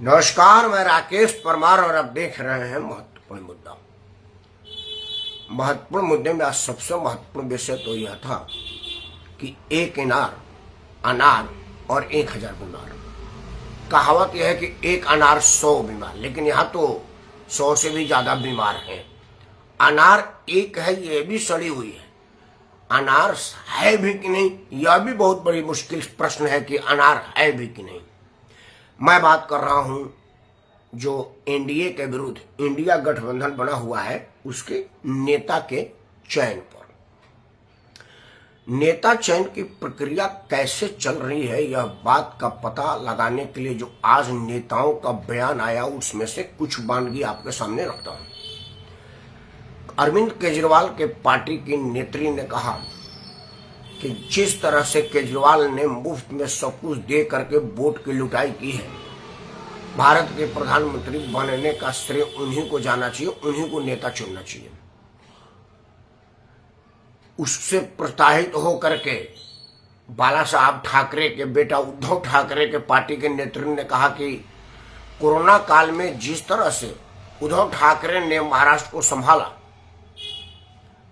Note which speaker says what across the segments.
Speaker 1: नमस्कार, मैं राकेश परमार और आप देख रहे हैं महत्वपूर्ण मुद्दा। महत्वपूर्ण मुद्दे में आज सबसे महत्वपूर्ण विषय तो यह था कि एक अनार और 1000 बीमार। कहावत यह है कि एक अनार 100 बीमार, लेकिन यहाँ तो 100 से भी ज्यादा बीमार हैं। अनार एक है, यह भी सड़ी हुई है। अनार है भी कि नहीं, यह भी बहुत बड़ी मुश्किल प्रश्न है कि अनार है भी कि नहीं। मैं बात कर रहा हूं जो एनडीए के विरुद्ध इंडिया गठबंधन बना हुआ है उसके नेता के चयन पर। नेता चयन की प्रक्रिया कैसे चल रही है, यह बात का पता लगाने के लिए जो आज नेताओं का बयान आया उसमें से कुछ वानगी आपके सामने रखता हूं। अरविंद केजरीवाल के पार्टी की नेत्री ने कहा कि जिस तरह से केजरीवाल ने मुफ्त में सब कुछ दे करके वोट की लुटाई की है, भारत के प्रधानमंत्री बनने का श्रेय उन्हीं को जाना चाहिए, उन्हीं को नेता चुनना चाहिए। उससे प्रताड़ित होकर के बाला साहब ठाकरे के बेटा उद्धव ठाकरे के पार्टी के नेतृत्व ने कहा कि कोरोना काल में जिस तरह से उद्धव ठाकरे ने महाराष्ट्र को संभाला,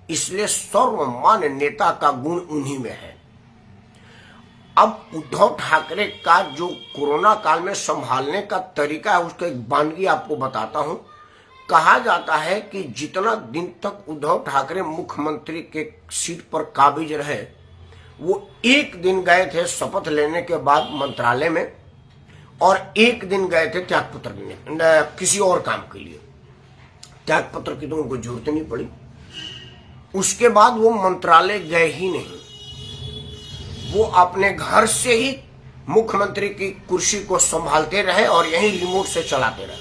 Speaker 1: इसलिए सर्वमान्य नेता का गुण उन्हीं में है। अब उद्धव ठाकरे का जो कोरोना काल में संभालने का तरीका है उसका एक वानगी आपको बताता हूं। कहा जाता है कि जितना दिन तक उद्धव ठाकरे मुख्यमंत्री के सीट पर काबिज रहे, वो एक दिन गए थे शपथ लेने के बाद मंत्रालय में, और एक दिन गए थे त्यागपत्र लेने किसी और काम के लिए। त्यागपत्र की तो उनको जरूरत नहीं पड़ी। उसके बाद वो मंत्रालय गए ही नहीं, वो अपने घर से ही मुख्यमंत्री की कुर्सी को संभालते रहे और यही रिमोट से चलाते रहे।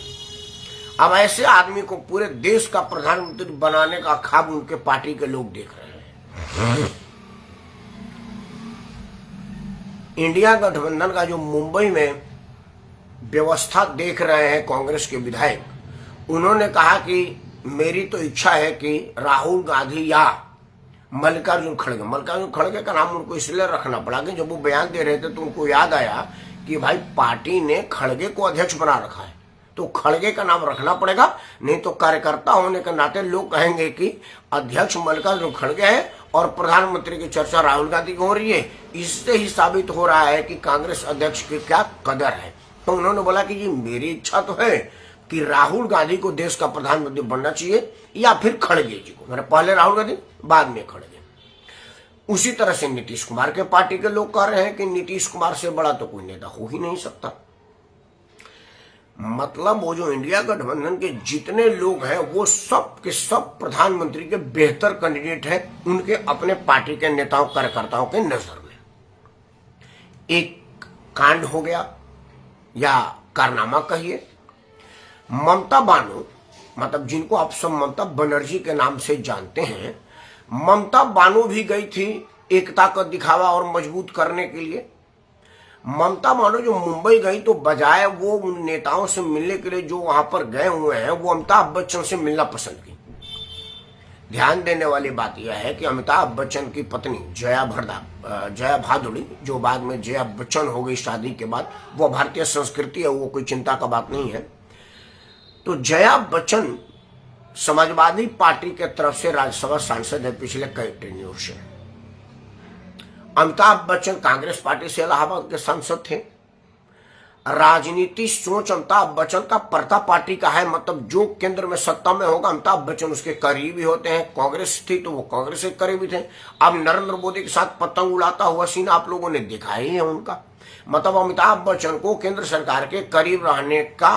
Speaker 1: अब ऐसे आदमी को पूरे देश का प्रधानमंत्री बनाने का ख्वाब उनके पार्टी के लोग देख रहे हैं। इंडिया गठबंधन का जो मुंबई में व्यवस्था देख रहे हैं कांग्रेस के विधायक, उन्होंने कहा कि मेरी तो इच्छा है कि राहुल गांधी या मल्लिकार्जुन खड़गे का नाम उनको इसलिए रखना पड़ा कि जब वो बयान दे रहे थे तो उनको याद आया कि भाई पार्टी ने खड़गे को अध्यक्ष बना रखा है, तो खड़गे का नाम रखना पड़ेगा, नहीं तो कार्यकर्ता होने के नाते लोग कहेंगे कि अध्यक्ष मल्लिकार्जुन खड़गे है और प्रधानमंत्री की चर्चा राहुल गांधी की हो रही है। इससे ही साबित हो रहा है कि कांग्रेस अध्यक्ष की क्या कदर है। तो उन्होंने बोला कि ये मेरी इच्छा तो है कि राहुल गांधी को देश का प्रधानमंत्री बनना चाहिए या फिर खड़गे जी को, मेरे पहले राहुल गांधी बाद में खड़गे। उसी तरह से नीतीश कुमार के पार्टी के लोग कह रहे हैं कि नीतीश कुमार से बड़ा तो कोई नेता हो ही नहीं सकता। मतलब वो जो इंडिया गठबंधन के जितने लोग हैं वो सब के सब प्रधानमंत्री के बेहतर कैंडिडेट हैं उनके अपने पार्टी के नेताओं कार्यकर्ताओं के नजर में। एक कांड हो गया या कारनामा कहिए, ममता बानो, मतलब जिनको आप सब ममता बनर्जी के नाम से जानते हैं, ममता बानो भी गई थी एकता का दिखावा और मजबूत करने के लिए। ममता बानो जो मुंबई गई तो बजाय वो उन नेताओं से मिलने के लिए जो वहां पर गए हुए हैं, वो अमिताभ बच्चन से मिलना पसंद की। ध्यान देने वाली बात यह है कि अमिताभ बच्चन की पत्नी जया भादुड़ी, जो बाद में जया बच्चन हो गई शादी के बाद, वो भारतीय संस्कृति है, वो कोई चिंता का बात नहीं है। तो जया बच्चन समाजवादी पार्टी के तरफ से राज्यसभा सांसद है पिछले कई टेन्योर से। अमिताभ बच्चन कांग्रेस पार्टी से इलाहाबाद के सांसद थे। राजनीति सोच अमिताभ बच्चन का परता पार्टी का है, मतलब जो केंद्र में सत्ता में होगा अमिताभ बच्चन उसके करीबी होते हैं। कांग्रेस थी तो वो कांग्रेस के करीबी थे। अब नरेंद्र मोदी के साथ पतंग उड़ाता हुआ सीन आप लोगों ने देखा ही है उनका। मतलब अमिताभ बच्चन को केंद्र सरकार के करीब रहने का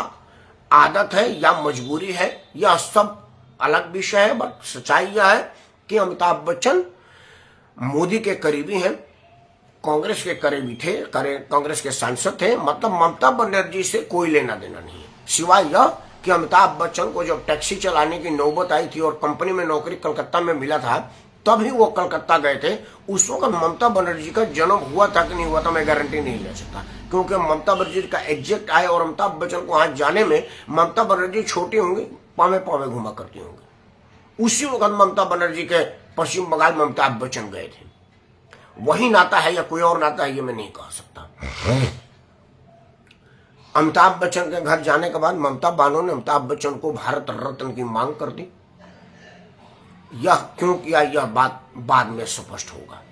Speaker 1: आदत है या मजबूरी है, यह सब अलग विषय है। बट सच्चाई यह है कि अमिताभ बच्चन मोदी के करीबी हैं, कांग्रेस के करीबी थे, कांग्रेस के सांसद थे। मतलब ममता बनर्जी से कोई लेना देना नहीं है, सिवाय यह कि अमिताभ बच्चन को जब टैक्सी चलाने की नौबत आई थी और कंपनी में नौकरी कलकत्ता में मिला था, तभी वो कलकत्ता गए थे। उस वक्त ममता बनर्जी का जन्म हुआ था कि नहीं हुआ था मैं गारंटी नहीं ले सकता, क्योंकि ममता बनर्जी का एग्जैक्ट आए और अमिताभ बच्चन को वहां जाने में ममता बनर्जी छोटी होंगी, पावे पावे घुमा करती होंगी। उसी वक्त ममता बनर्जी के पश्चिम बंगाल में अमिताभ बच्चन गए थे। वही नाता है या कोई और नाता है ये मैं नहीं कह सकता। अमिताभ बच्चन के घर जाने के बाद ममता बानो ने अमिताभ बच्चन को भारत रत्न की मांग कर दी। यह क्यों किया, यह बात बाद में स्पष्ट होगा।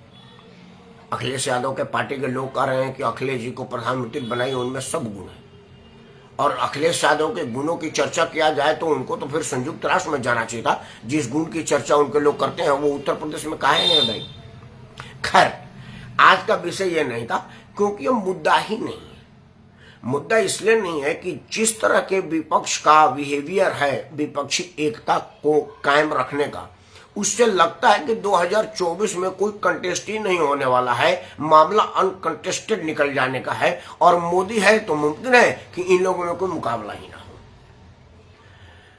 Speaker 1: अखिलेश यादव के पार्टी के लोग कह रहे हैं कि अखिलेश जी को प्रधानमंत्री बनाई, उनमें सब गुण है। और अखिलेश यादव के गुणों की चर्चा किया जाए तो उनको तो फिर संयुक्त राष्ट्र में जाना चाहिए था। जिस गुण की चर्चा उनके लोग करते हैं वो उत्तर प्रदेश में काहे नहीं भाई। खैर, आज का विषय यह नहीं था क्योंकि यह मुद्दा ही नहीं है। मुद्दा इसलिए नहीं है कि जिस तरह के विपक्ष का बिहेवियर है विपक्षी एकता को कायम रखने का, उससे लगता है कि 2024 में कोई कंटेस्ट ही नहीं होने वाला है, मामला अनकंटेस्टेड निकल जाने का है। और मोदी है तो मुमकिन है कि इन लोगों में कोई मुकाबला ही ना हो।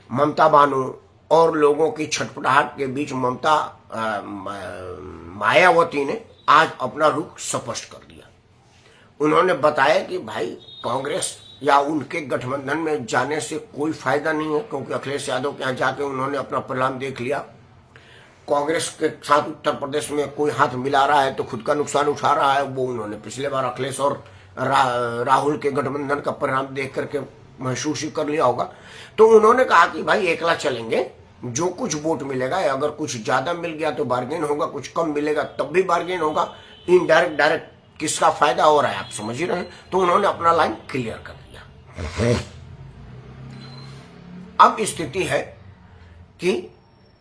Speaker 1: ममता बानो और लोगों की छटपटाहट के बीच मायावती ने आज अपना रुख स्पष्ट कर दिया। उन्होंने बताया कि भाई कांग्रेस या उनके गठबंधन में जाने से कोई फायदा नहीं है, क्योंकि अखिलेश यादव के यहाँ जाके उन्होंने अपना परिणाम देख लिया। कांग्रेस के साथ उत्तर प्रदेश में कोई हाथ मिला रहा है तो खुद का नुकसान उठा रहा है। वो उन्होंने पिछले बार अखिलेश और राहुल के गठबंधन का परिणाम देख करके महसूस ही कर लिया होगा। तो उन्होंने कहा कि भाई एकला चलेंगे, जो कुछ वोट मिलेगा, अगर कुछ ज्यादा मिल गया तो बार्गेन होगा, कुछ कम मिलेगा तब भी बार्गेन होगा। इनडायरेक्ट डायरेक्ट किसका फायदा हो रहा है आप समझ ही रहे हैं। तो उन्होंने अपना लाइन क्लियर कर दिया। अब स्थिति है कि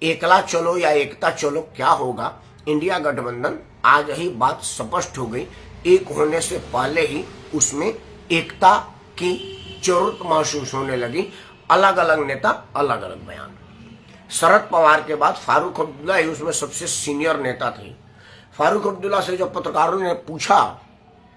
Speaker 1: एकला चलो या एकता चलो क्या होगा। इंडिया गठबंधन आज ही बात स्पष्ट हो गई। एक होने से पहले ही उसमें एकता की जरूरत महसूस होने लगी। अलग अलग नेता अलग अलग बयान। शरद पवार के बाद फारूक अब्दुल्ला ही उसमें सबसे सीनियर नेता थे। फारूक अब्दुल्ला से जब पत्रकारों ने पूछा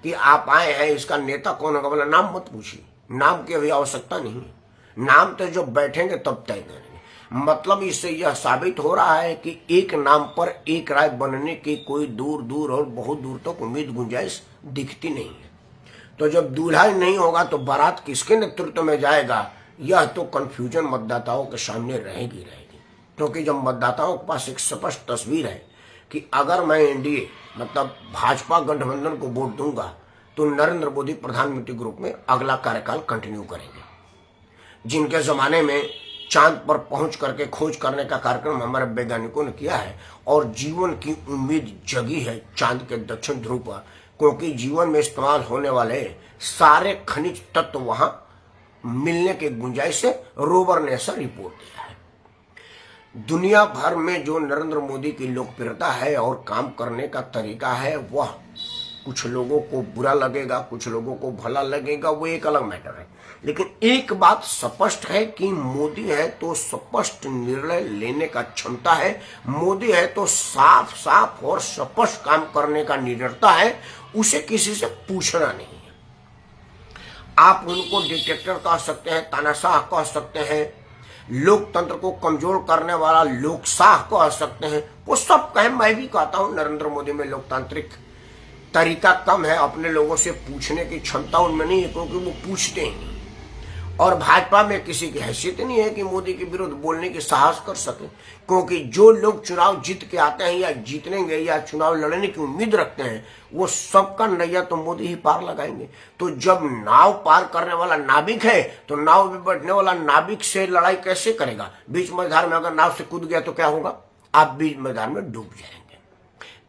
Speaker 1: कि आप आए हैं, इसका नेता कौन होगा, बोला नाम मत पूछिए, नाम की अभी आवश्यकता नहीं है, नाम तो जब बैठेंगे तब तय करेंगे। मतलब इससे यह साबित हो रहा है कि एक नाम पर एक राय बनने की कोई दूर दूर और बहुत दूर तक उम्मीद गुंजाइश दिखती नहीं है। तो जब दूल्हा ही नहीं होगा तो बारात किसके नेतृत्व में जाएगा, यह तो कंफ्यूजन मतदाताओं के सामने रहेगी। क्योंकि जब मतदाताओं के पास एक स्पष्ट तस्वीर है कि अगर मैं एनडीए मतलब भाजपा गठबंधन को वोट दूंगा तो नरेंद्र मोदी प्रधानमंत्री के रूप में अगला कार्यकाल कंटिन्यू करेंगे। जिनके जमाने में चांद पर पहुंच करके खोज करने का कार्यक्रम हमारे वैज्ञानिकों ने किया है और जीवन की उम्मीद जगी है चांद के दक्षिण ध्रुव पर, क्योंकि जीवन में इस्तेमाल होने वाले सारे खनिज तत्व वहां मिलने के गुंजाइश से रोवर ने ऐसा रिपोर्ट दिया है। दुनिया भर में जो नरेंद्र मोदी की लोकप्रियता है और काम करने का तरीका है, वह कुछ लोगों को बुरा लगेगा, कुछ लोगों को भला लगेगा, वो एक अलग मैटर है। लेकिन एक बात स्पष्ट है कि मोदी है तो स्पष्ट निर्णय लेने का क्षमता है। मोदी है तो साफ साफ और स्पष्ट काम करने का निडरता है। उसे किसी से पूछना नहीं है। आप उनको डिक्टेटर कह सकते हैं, तानाशाह कह सकते हैं, लोकतंत्र को कमजोर करने वाला लोकशाह कह सकते हैं, वो सब कहें। मैं भी कहता हूं नरेंद्र मोदी में लोकतांत्रिक तरीका कम है, अपने लोगों से पूछने की क्षमता उनमें नहीं है, क्योंकि वो पूछते ही नहीं। और भाजपा में किसी की हैसियत नहीं है कि मोदी के विरुद्ध बोलने की साहस कर सके, क्योंकि जो लोग चुनाव जीत के आते हैं या जीतनेंगे या चुनाव लड़ने की उम्मीद रखते हैं, वो सबका नैया तो मोदी ही पार लगाएंगे। तो जब नाव पार करने वाला नाविक है तो नाव में बैठने वाला नाविक से लड़ाई कैसे करेगा। बीच मैदान में अगर नाव से कूद गया तो क्या होगा, आप बीच मैदान में डूब जाएंगे।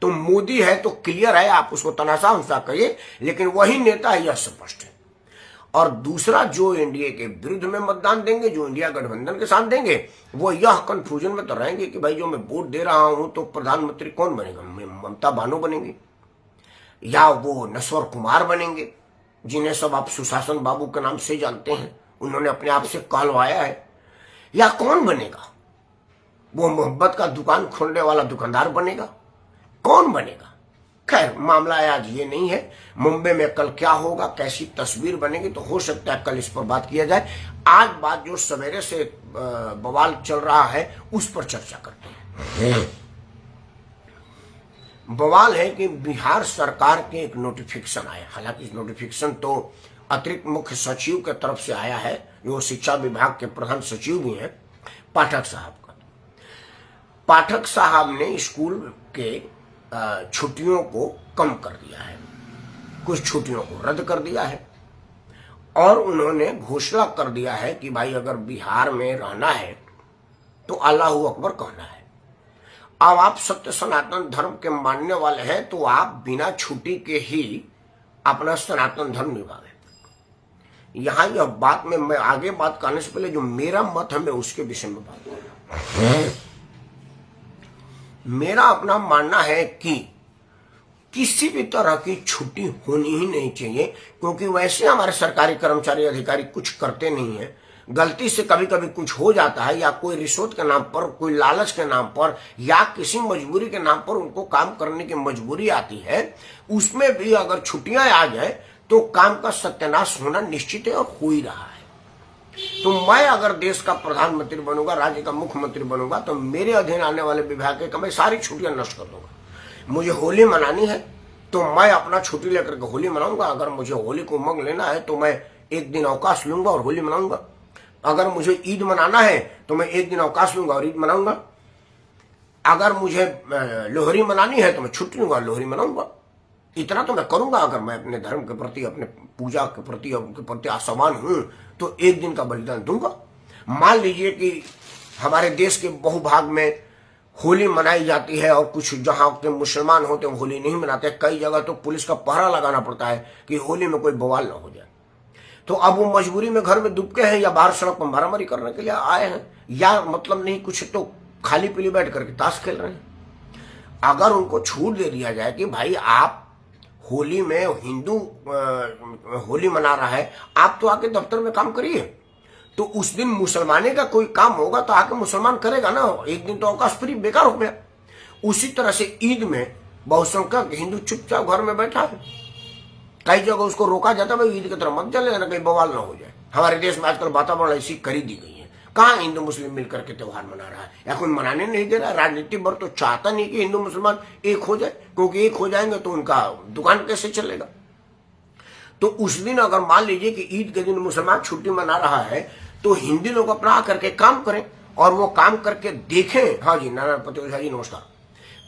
Speaker 1: तो मोदी है तो क्लियर है, आप उसको तनाशाह कहिए, लेकिन वही नेता है, यह स्पष्ट है। और दूसरा, जो एनडीए के विरुद्ध में मतदान देंगे, जो इंडिया गठबंधन के साथ देंगे, वो यह कंफ्यूजन में तो रहेंगे कि भाई जो मैं वोट दे रहा हूं तो प्रधानमंत्री कौन बनेगा, ममता बानो बनेंगे या वो नश्वर कुमार बनेंगे, जिन्हें सब आप सुशासन बाबू के नाम से जानते हैं, उन्होंने अपने आप से कहलवाया है, या कौन बनेगा, वो मोहब्बत का दुकान खोलने वाला दुकानदार बनेगा, कौन बनेगा। खैर, मामला आज ये नहीं है। मुंबई में कल क्या होगा, कैसी तस्वीर बनेगी, तो हो सकता है कल इस पर बात किया जाए। आज बात जो सवेरे से बवाल चल रहा है उस पर चर्चा करते हैं। बवाल है कि बिहार सरकार के एक नोटिफिकेशन आया, हालांकि इस नोटिफिकेशन तो अतिरिक्त मुख्य सचिव के तरफ से आया है, जो शिक्षा विभाग के प्रधान सचिव भी हैं, पाठक साहब का। पाठक साहब ने स्कूल के छुट्टियों को कम कर दिया है, कुछ छुट्टियों को रद्द कर दिया है और उन्होंने घोषणा कर दिया है कि भाई अगर बिहार में रहना है तो अल्लाह अकबर कहना है। अब आप सत्य सनातन धर्म के मानने वाले हैं तो आप बिना छुट्टी के ही अपना सनातन धर्म निभाएं। यहां यह बात में मैं आगे बात करने से पहले जो मेरा मत है मैं उसके विषय में बात करूंगा। मेरा अपना मानना है कि किसी भी तरह की छुट्टी होनी ही नहीं चाहिए, क्योंकि वैसे हमारे सरकारी कर्मचारी अधिकारी कुछ करते नहीं है। गलती से कभी कभी कुछ हो जाता है, या कोई रिश्वत के नाम पर, कोई लालच के नाम पर, या किसी मजबूरी के नाम पर उनको काम करने की मजबूरी आती है। उसमें भी अगर छुट्टियां आ जाए तो काम का सत्यानाश होना निश्चित है और हो ही रहा है। तो मैं अगर देश का प्रधानमंत्री बनूंगा, राज्य का मुख्यमंत्री बनूंगा, तो मेरे अधीन आने वाले विभाग के मैं सारी छुट्टियां नष्ट कर दूंगा। मुझे होली मनानी है तो मैं अपना छुट्टी लेकर के होली मनाऊंगा। अगर मुझे होली को उमंग लेना है तो मैं एक दिन अवकाश लूंगा और होली मनाऊंगा। अगर मुझे ईद मनाना है तो मैं एक दिन अवकाश लूंगा और ईद मनाऊंगा। अगर मुझे लोहरी मनानी है तो मैं छुट्टी लूंगा और लोहरी मनाऊंगा। इतना तो मैं करूंगा। अगर मैं अपने धर्म के प्रति, अपने पूजा के प्रति, उनके प्रति आसमान हूं तो एक दिन का बलिदान दूंगा। मान लीजिए कि हमारे देश के बहुभाग में होली मनाई जाती है और कुछ जहां के मुसलमान होते हैं होली नहीं मनाते। कई जगह तो पुलिस का पहरा लगाना पड़ता है कि होली में कोई बवाल ना हो जाए। तो अब वो मजबूरी में घर में दुबके हैं या बाहर सड़क पर मारामारी करने के लिए आए हैं, या मतलब नहीं कुछ तो खाली पीली बैठ करके ताश खेल रहे हैं। अगर उनको छूट दे दिया जाए कि भाई आप होली में, हिंदू होली मना रहा है, आप तो आके दफ्तर में काम करिए, तो उस दिन मुसलमाने का कोई काम होगा तो आके मुसलमान करेगा ना। एक दिन तो अवकाश फ्री बेकार हो गया। उसी तरह से ईद में बहुसंख्यक हिंदू चुपचाप घर में बैठा है। कई जगह उसको रोका जाता है, भाई ईद की तरफ मत चले ना, कहीं बवाल ना हो जाए। हमारे देश में आजकल वातावरण ऐसी करी दी गई है। कहाँ हिंदू मुस्लिम मिलकर के त्योहार मना रहा है, या कोई मनाने नहीं दे रहा है। राजनीतिक वर्ग तो चाहता नहीं कि हिंदू मुसलमान एक हो जाए, क्योंकि एक हो जाएंगे तो उनका दुकान कैसे चलेगा। तो उस दिन अगर मान लीजिए कि ईद के दिन मुसलमान छुट्टी मना रहा है तो हिंदी लोग अपना करके काम करें और वो काम करके देखें। हाँ जी, नारायण प्रतियोगिता जी नमस्कार।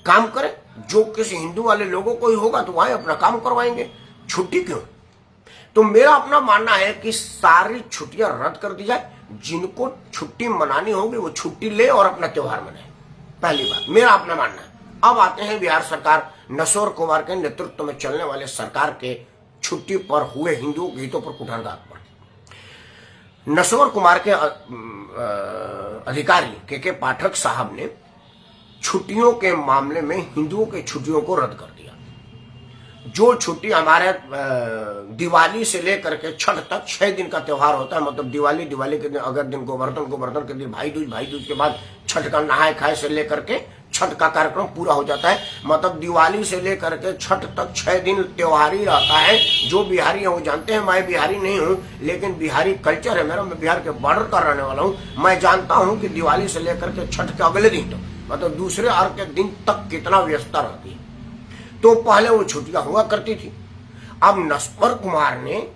Speaker 1: काम करें, जो किसी हिंदू वाले लोगों को ही होगा तो वहां अपना काम करवाएंगे, छुट्टी क्यों। तो मेरा अपना मानना है कि सारी छुट्टियां रद्द कर दी जाए। जिनको छुट्टी मनानी होगी वो छुट्टी ले और अपना त्योहार मनाए। पहली बात मेरा अपना मानना है। अब आते हैं बिहार सरकार नशोर कुमार के नेतृत्व में चलने वाले सरकार के छुट्टी पर हुए हिंदुओं के हितों पर कुठारघात पर। नशोर कुमार के अधिकारी के पाठक साहब ने छुट्टियों के मामले में हिंदुओं के छुट्टियों को रद्द कर दिया। जो छुट्टी हमारे दिवाली से लेकर के छठ तक 6 दिन का त्योहार होता है, मतलब दिवाली के दिन अगर दिन गोवर्धन के दिन भाई दूज के बाद छठ का नहाए खाए से लेकर के छठ का कार्यक्रम पूरा हो जाता है। मतलब दिवाली से लेकर के छठ तक 6 दिन त्योहार ही रहता है। जो बिहारी है वो जानते हैं, मैं बिहारी नहीं हूँ लेकिन बिहारी कल्चर है मेरा, मैं बिहार के बॉर्डर का रहने वाला हूँ। मैं जानता हूँ कि दिवाली से लेकर के छठ के अगले दिन तक, मतलब दूसरे अर्घ के दिन तक कितना व्यस्तता रहती है। तो पहले वो छुट्टियां हुआ करती थी। अब नशोर कुमार ने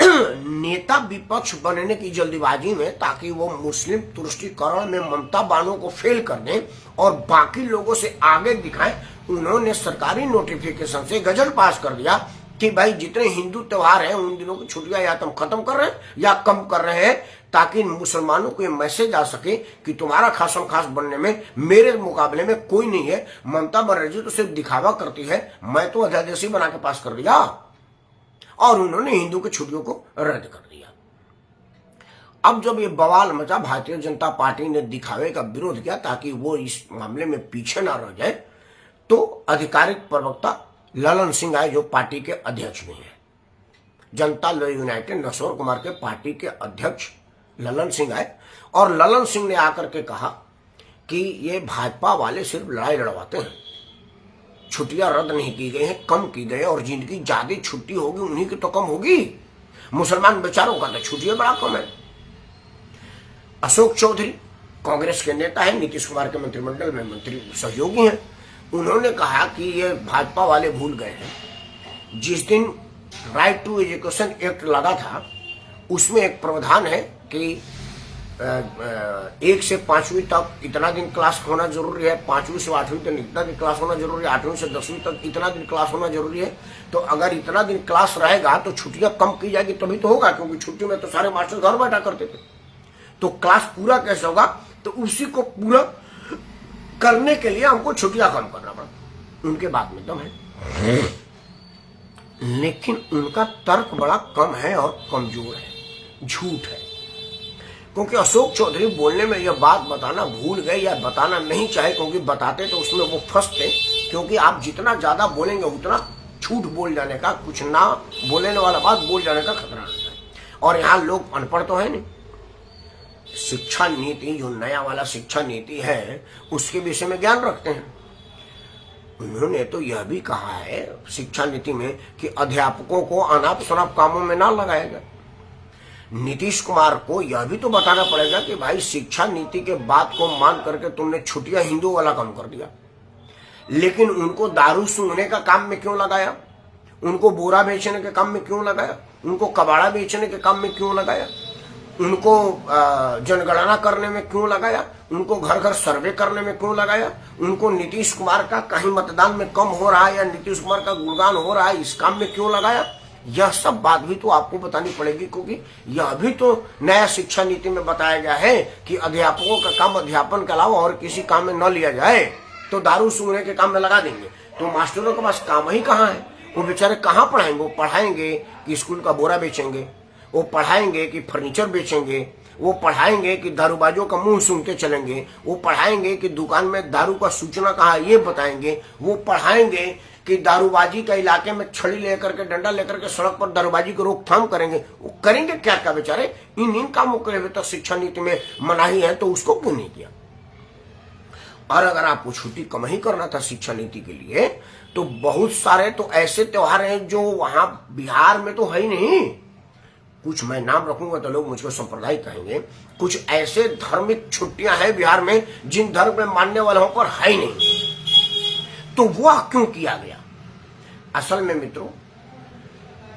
Speaker 1: नेता विपक्ष बनने की जल्दीबाजी में, ताकि वो मुस्लिम तुष्टीकरण में ममता बानो को फेल कर दें और बाकी लोगों से आगे दिखाएं, उन्होंने सरकारी नोटिफिकेशन से गजट पास कर दिया कि भाई जितने हिंदू त्योहार हैं उन दिनों की छुट्टियां या तुम खत्म कर रहे हैं या कम कर रहे हैं, ताकि मुसलमानों को ये मैसेज आ सके कि तुम्हारा खासम खास बनने में मेरे मुकाबले में कोई नहीं है। ममता बनर्जी तो सिर्फ दिखावा करती है, मैं तो अध्यादेश बना के पास कर दिया। और उन्होंने हिंदू की छुट्टियों को रद्द कर दिया। अब जब ये बवाल मचा, भारतीय जनता पार्टी ने दिखावे का विरोध किया ताकि वो इस मामले में पीछे ना रह जाए, तो आधिकारिक प्रवक्ता ललन सिंह आए, जो पार्टी के अध्यक्ष भी हैं। जनता दल यूनाइटेड नशोर कुमार के पार्टी के अध्यक्ष ललन सिंह आए और ललन सिंह ने आकर के कहा कि ये भाजपा वाले सिर्फ लड़ाई लड़वाते हैं, छुट्टियां रद्द नहीं की गई हैं, कम की गई, और जिनकी ज्यादा छुट्टी होगी उन्हीं की तो कम होगी। मुसलमान बेचारों का तो छुट्टियां बड़ा कम है। अशोक चौधरी कांग्रेस के नेता है, नीतीश कुमार के मंत्रिमंडल में मंत्री सहयोगी हैं, उन्होंने कहा कि ये भाजपा वाले भूल गए हैं। जिस दिन राइट टू एजुकेशन एक्ट लगा था उसमें एक प्रावधान है कि 1 से 5वीं तक इतना दिन क्लास होना जरूरी है, 5वीं से 8वीं तक इतना दिन क्लास होना जरूरी है, 8वीं से 10वीं तक इतना दिन क्लास होना जरूरी है। तो अगर इतना दिन क्लास रहेगा तो छुट्टियां कम की जाएगी, तभी तो होगा, क्योंकि छुट्टी में तो सारे मास्टर घर बैठा करते थे। तो क्लास पूरा कैसे होगा? तो उसी को पूरा करने के लिए हमको छुट्टियां कम करना पड़ा। उनके बात में दम है, लेकिन उनका तर्क बड़ा कम है और कमजोर है, झूठ है। क्योंकि अशोक चौधरी बोलने में यह बात बताना भूल गए या बताना नहीं चाहे, क्योंकि बताते तो उसमें वो फंसते। क्योंकि आप जितना ज्यादा बोलेंगे उतना झूठ बोल जाने का, कुछ ना बोलने वाला बात बोल जाने का खतरा रहता है। और यहाँ लोग अनपढ़ तो है नहीं। शिक्षा नीति, जो नया वाला शिक्षा नीति है, उसके विषय में ज्ञान रखते हैं। उन्होंने तो यह भी कहा है शिक्षा नीति में कि अध्यापकों को अनाप शनाप कामों में ना लगाया जाए। नीतीश कुमार को यह भी तो बताना पड़ेगा कि भाई शिक्षा नीति के बात को मान करके तुमने छुट्टियां हिंदू वाला काम कर दिया, लेकिन उनको दारू सूंघने का काम में क्यों लगाया? उनको बोरा बेचने के काम में क्यों लगाया? उनको कबाड़ा बेचने के काम में क्यों लगाया? उनको जनगणना करने में क्यों लगाया? उनको घर घर सर्वे करने में क्यों लगाया? उनको नीतीश कुमार का कहीं मतदान में कम हो रहा है या नीतीश कुमार का गुणगान हो रहा है, इस काम में क्यों लगाया? यह सब बात भी तो आपको बतानी पड़ेगी, क्योंकि यह भी तो नया शिक्षा नीति में बताया गया है कि अध्यापकों का काम अध्यापन के अलावा और किसी काम में न लिया जाए। तो दारू सूंघने के काम में लगा देंगे तो मास्टरों के पास काम ही कहाँ है? वो बेचारे कहाँ पढ़ाएंगे? वो पढ़ाएंगे कि स्कूल का बोरा बेचेंगे, वो पढ़ाएंगे कि फर्नीचर बेचेंगे, वो पढ़ाएंगे कि दारूबाजों का मुंह सूंघते चलेंगे, वो पढ़ाएंगे कि दुकान में दारू का सूचना कहाँ है ये बताएंगे, वो पढ़ाएंगे कि दारूबाजी का इलाके में छड़ी लेकर के डंडा लेकर के सड़क पर दारूबाजी को रोकथाम करेंगे। वो करेंगे क्या क्या बेचारे? इन कामों के लिए तो शिक्षा नीति में मनाही है, तो उसको क्यों नहीं किया? और अगर आपको छुट्टी कम ही करना था शिक्षा नीति के लिए, तो बहुत सारे तो ऐसे त्योहार हैं जो वहां बिहार में तो है ही नहीं। कुछ मैं नाम रखूंगा तो लोग मुझको सांप्रदायिक कहेंगे। कुछ ऐसे धार्मिक छुट्टियां हैं बिहार में जिन धर्म में मानने वालों पर है ही नहीं, तो वह क्यों किया गया? असल में मित्रों,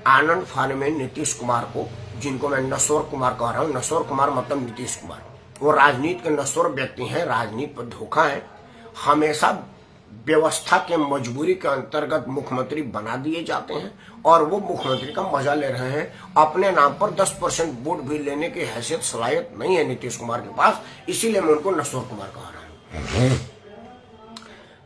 Speaker 1: आनंद फान में नीतीश कुमार को, जिनको मैं नश्वर कुमार कह रहा हूं, नश्वर कुमार मतलब नीतीश कुमार, वो राजनीति के नश्वर व्यक्ति हैं, राजनीति पर धोखा है। हमेशा व्यवस्था के मजबूरी के अंतर्गत मुख्यमंत्री बना दिए जाते हैं और वो मुख्यमंत्री का मजा ले रहे हैं। अपने नाम पर 10% वोट भी लेने की हैसियत सलाहियत नहीं है नीतीश कुमार के पास, इसीलिए मैं उनको नश्वर कुमार कह रहा हूं।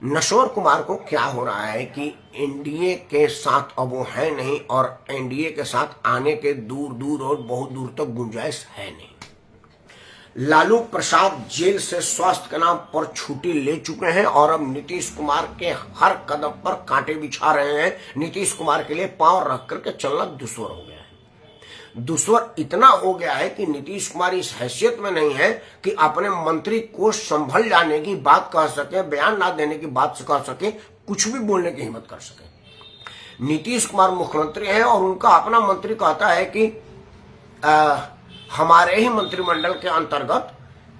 Speaker 1: नश्वर कुमार को क्या हो रहा है कि एनडीए के साथ अब वो है नहीं, और एनडीए के साथ आने के दूर दूर और बहुत दूर तक गुंजाइश है नहीं। लालू प्रसाद जेल से स्वास्थ्य के नाम पर छुट्टी ले चुके हैं और अब नीतीश कुमार के हर कदम पर कांटे बिछा रहे हैं। नीतीश कुमार के लिए पांव रख करके चलना दुश्वार हो गया है। दुश्वार इतना हो गया है कि नीतीश कुमार इस हैसियत में नहीं है कि अपने मंत्री को संभल जाने की बात कह सके, बयान ना देने की बात कह सके, कुछ भी बोलने की हिम्मत कर सके। नीतीश कुमार मुख्यमंत्री हैं और उनका अपना मंत्री कहता है कि हमारे ही मंत्रिमंडल के अंतर्गत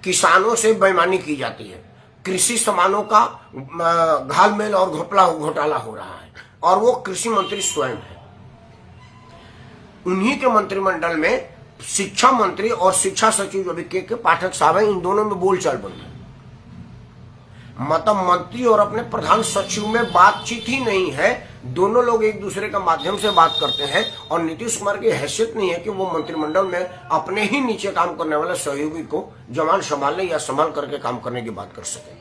Speaker 1: किसानों से बेईमानी की जाती है, कृषि सामानों का घालमेल और घोटाला हो रहा है, और वो कृषि मंत्री स्वयं है। उन्हीं के मंत्रिमंडल में शिक्षा मंत्री और शिक्षा सचिव जो भी के पाठक साहब हैं, इन दोनों में बोलचाल बंद है। मतलब मंत्री और अपने प्रधान सचिव में बातचीत ही नहीं है, दोनों लोग एक दूसरे का माध्यम से बात करते हैं। और नीतीश कुमार की हैसियत नहीं है कि वो मंत्रिमंडल में अपने ही नीचे काम करने वाले सहयोगी को जमान संभालने या संभाल करके काम करने की बात कर सके।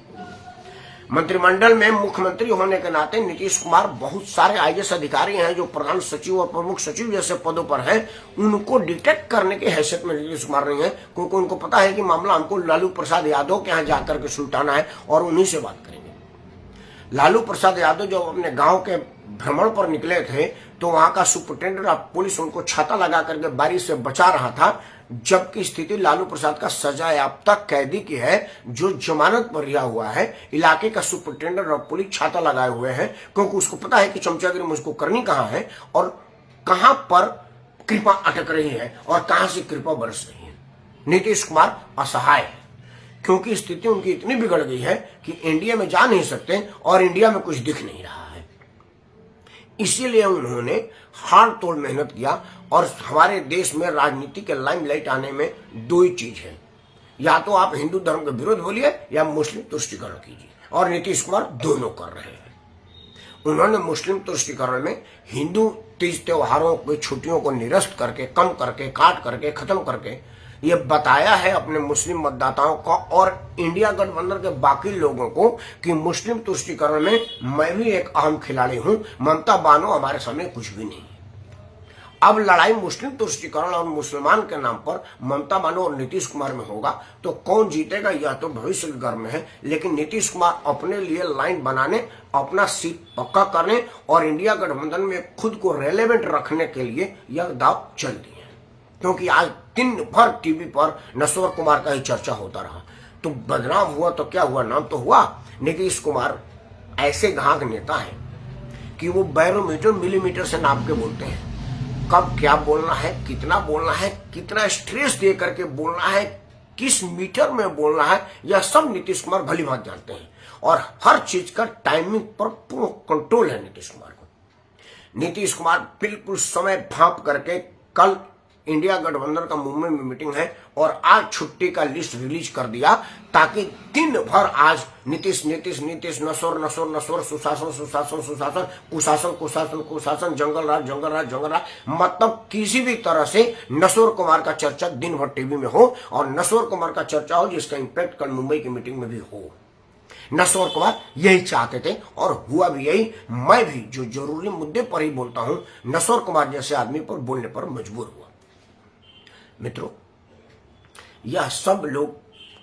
Speaker 1: मंत्रिमंडल में मुख्यमंत्री होने के नाते नीतीश कुमार, बहुत सारे आईएएस अधिकारी हैं जो प्रधान सचिव और प्रमुख सचिव जैसे पदों पर हैं, उनको डिटेक्ट करने की हैसियत में नीतीश कुमार नहीं है, क्योंकि उनको पता है कि मामला हमको लालू प्रसाद यादव के यहाँ जाकर के सुलटाना है और उन्हीं से बात करेंगे। लालू प्रसाद यादव जब अपने गांव के भ्रमण पर निकले थे तो वहां का सुपरिटेंडेंट ऑफ पुलिस उनको छाता लगा करके बारिश से बचा रहा था, जबकि स्थिति लालू प्रसाद का सजायाफ्ता कैदी की है जो जमानत पर रिहा हुआ है। इलाके का सुपरिटेंडेंट ऑफ पुलिस छाता लगाए हुए हैं, क्योंकि उसको पता है कि चमचागिरी मुझको करनी कहाँ है और कहां पर कृपा अटक रही है और कहां से कृपा बरस रही है। नीतीश कुमार असहाय है, क्योंकि स्थिति उनकी इतनी बिगड़ गई है कि इंडिया में जा नहीं सकते और इंडिया में कुछ दिख नहीं रहा है। इसीलिए उन्होंने हाथ तोड़ मेहनत किया। और हमारे देश में राजनीति के लाइमलाइट आने में दो ही चीज है, या तो आप हिंदू धर्म के विरोध बोलिए या मुस्लिम तुष्टीकरण कीजिए, और नीतीश कुमार दोनों कर रहे हैं। उन्होंने मुस्लिम तुष्टीकरण में हिंदू तीज त्योहारों की छुट्टियों को निरस्त करके, कम करके, काट करके, खत्म करके ये बताया है अपने मुस्लिम मतदाताओं को और इंडिया गठबंधन के बाकी लोगों को कि मुस्लिम तुष्टीकरण में मैं भी एक अहम खिलाड़ी हूं, ममता बानो हमारे सामने कुछ भी नहीं है। अब लड़ाई मुस्लिम तुष्टीकरण और मुसलमान के नाम पर ममता बानो और नीतीश कुमार में होगा, तो कौन जीतेगा यह तो भविष्य के घर में है। लेकिन नीतीश कुमार अपने लिए लाइन बनाने, अपना सीट पक्का करने और इंडिया गठबंधन में खुद को रेलेवेंट रखने के लिए यह दाव चल दिए, क्योंकि आज दिन भर टीवी पर नश्वर कुमार का ही चर्चा होता रहा। तो बदनाम हुआ तो क्या हुआ, नाम तो हुआ। नीतीश कुमार ऐसे घाघ नेता है कि वो बैरोमीटर मिलीमीटर से नाप के बोलते हैं, कब क्या बोलना है, कितना स्ट्रेस दे करके बोलना है, किस मीटर में बोलना है, यह सब नीतीश कुमार भली बात जानते हैं। और हर चीज का टाइमिंग पर पूर्ण कंट्रोल है नीतीश कुमार को। नीतीश कुमार बिल्कुल समय भांप करके, कल इंडिया गठबंधन का मुंबई में मीटिंग है और आज छुट्टी का लिस्ट रिलीज कर दिया, ताकि दिन भर आज नीतीश नीतीश नीतीश, नसोर नसोर नसोर, सुशासन सुशासन सुशासन, कुशासन कुशासन कुशासन, जंगल राज जंगल राज जंगल राज, मतलब किसी भी तरह से नसोर कुमार का चर्चा दिन भर टीवी में हो और नसोर कुमार का चर्चा हो जिसका इंपैक्ट कल मुंबई की मीटिंग में भी हो। नसोर कुमार यही चाहते थे और हुआ भी यही। मैं भी जो जरूरी मुद्दे पर ही बोलता हूं, नसोर कुमार जैसे आदमी पर बोलने पर मजबूर हुआ। मित्रों, यह सब लोग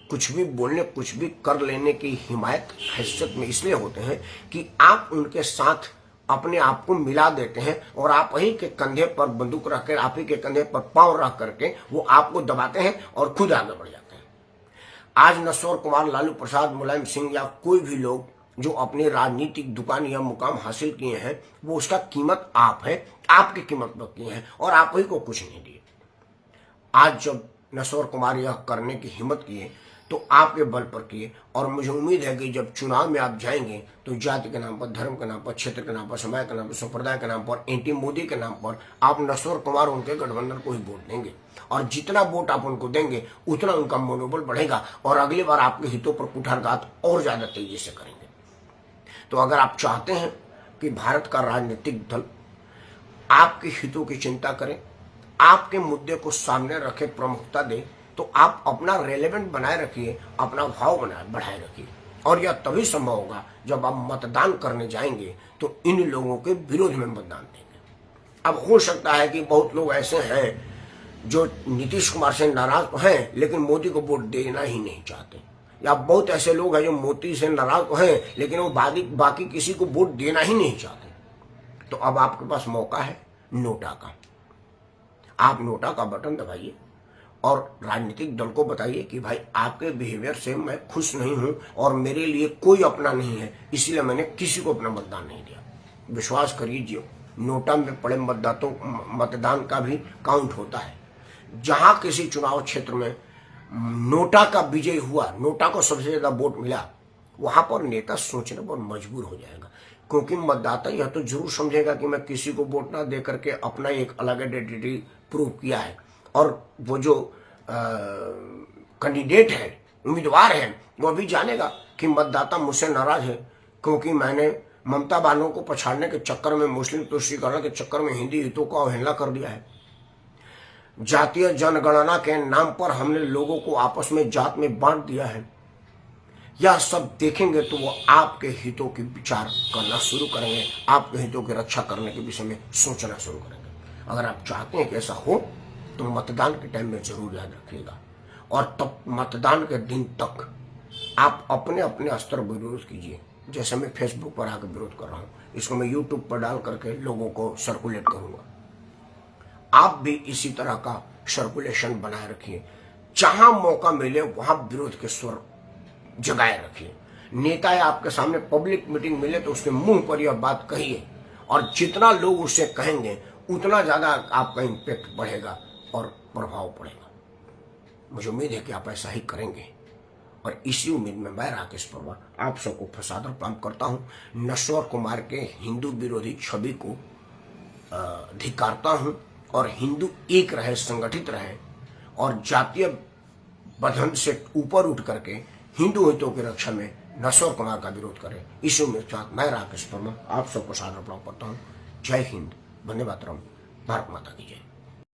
Speaker 1: कुछ भी बोलने, कुछ भी कर लेने की हिमायत हैसियत में इसलिए होते हैं कि आप उनके साथ अपने आप को मिला देते हैं और आप ही के कंधे पर बंदूक रखकर, आप ही के कंधे पर पांव रख करके वो आपको दबाते हैं और खुद आगे बढ़ जाते हैं। आज नश्वर कुमार, लालू प्रसाद, मुलायम सिंह या कोई भी लोग जो अपनी राजनीतिक दुकान या मुकाम हासिल किए हैं, वो उसका कीमत आप है, आपकी कीमत पर किए हैं और आप ही को कुछ नहीं दिए। आज जब नश्वर कुमार यह करने की हिम्मत किए तो आपके बल पर किए, और मुझे उम्मीद है कि जब चुनाव में आप जाएंगे तो जाति के नाम पर, धर्म के नाम पर, क्षेत्र के नाम पर, समय के नाम पर, संप्रदाय के नाम पर, एंटी मोदी के नाम पर आप नश्वर कुमार उनके गठबंधन को ही वोट देंगे, और जितना वोट आप उनको देंगे उतना उनका मनोबल बढ़ेगा और अगली बार आपके हितों पर कुठारघात और ज्यादा तेजी से करेंगे। तो अगर आप चाहते हैं कि भारत का राजनीतिक दल आपके हितों की चिंता करे, आपके मुद्दे को सामने रखे, प्रमुखता दे, तो आप अपना रेलेवेंट बनाए रखिए, अपना भाव बढ़ाए रखिए। और यह तभी संभव होगा जब आप मतदान करने जाएंगे तो इन लोगों के विरोध में मतदान देंगे। अब हो सकता है कि बहुत लोग ऐसे हैं जो नीतीश कुमार से नाराज तो हैं लेकिन मोदी को वोट देना ही नहीं चाहते, या बहुत ऐसे लोग हैं जो मोदी से नाराज तो हैं लेकिन वो बाकी किसी को वोट देना ही नहीं चाहते। तो अब आपके पास मौका है नोटा का। आप नोटा का बटन दबाइए और राजनीतिक दल को बताइए कि भाई आपके बिहेवियर से मैं खुश नहीं हूं और मेरे लिए कोई अपना नहीं है, इसलिए मैंने किसी को अपना मतदान नहीं दिया। विश्वास करिए, नोटा में पड़े मतदान का भी काउंट होता है। जहां किसी चुनाव क्षेत्र में नोटा का विजय हुआ, नोटा को सबसे ज्यादा वोट मिला, वहां पर नेता सोचने पर मजबूर हो जाएगा, क्योंकि मतदाता यह तो जरूर समझेगा कि मैं किसी को वोट ना दे करके अपना एक अलग आइडेंटिटी प्रूव किया है, और वो जो कैंडिडेट है, उम्मीदवार है, वो भी जानेगा कि मतदाता मुझसे नाराज है क्योंकि मैंने ममता बानो को पछाड़ने के चक्कर में, मुस्लिम तुष्टीकरण के चक्कर में हिंदी हितों को अवहेलना कर दिया है। जातीय जनगणना के नाम पर हमने लोगों को आपस में जात में बांट दिया है। यह सब देखेंगे तो वो आपके हितों की विचार करना शुरू करेंगे, आपके हितों की रक्षा करने के विषय में सोचना शुरू करेंगे। अगर आप चाहते हैं कि ऐसा हो तो मतदान के टाइम में जरूर याद रखिएगा, और तब मतदान के दिन तक आप अपने अपने स्तर पर विरोध कीजिए। जैसे मैं फेसबुक पर आकर विरोध कर रहा हूँ, इसको मैं यूट्यूब पर डाल करके लोगों को सर्कुलेट करूंगा। आप भी इसी तरह का सर्कुलेशन बनाए रखिए, जहां मौका मिले वहां विरोध के स्वर जगाए रखिए। नेता है आपके सामने, पब्लिक मीटिंग मिले तो उसके मुंह पर यह बात कहिए, और जितना लोग उससे कहेंगे उतना ज्यादा आपका इम्पैक्ट बढ़ेगा और प्रभाव पड़ेगा। मुझे उम्मीद है कि आप ऐसा ही करेंगे, और इसी उम्मीद में मैं राकेश परमार आप सबको फसादर प्रणाम करता हूं। नश्वर कुमार के हिंदू विरोधी छवि को धिक्कारता हूं, और हिंदू एक रहे, संगठित रहे, और जातीय बंधन से ऊपर उठ करके हिंदू हितों की रक्षा में नश्वर कुमार का विरोध करें। इस उम्मीद के साथ मैं राकेश वर्मा आप सबको सादर प्रणाम करता हूँ। जय हिंद, वंदे मातरम, भारत माता की जय।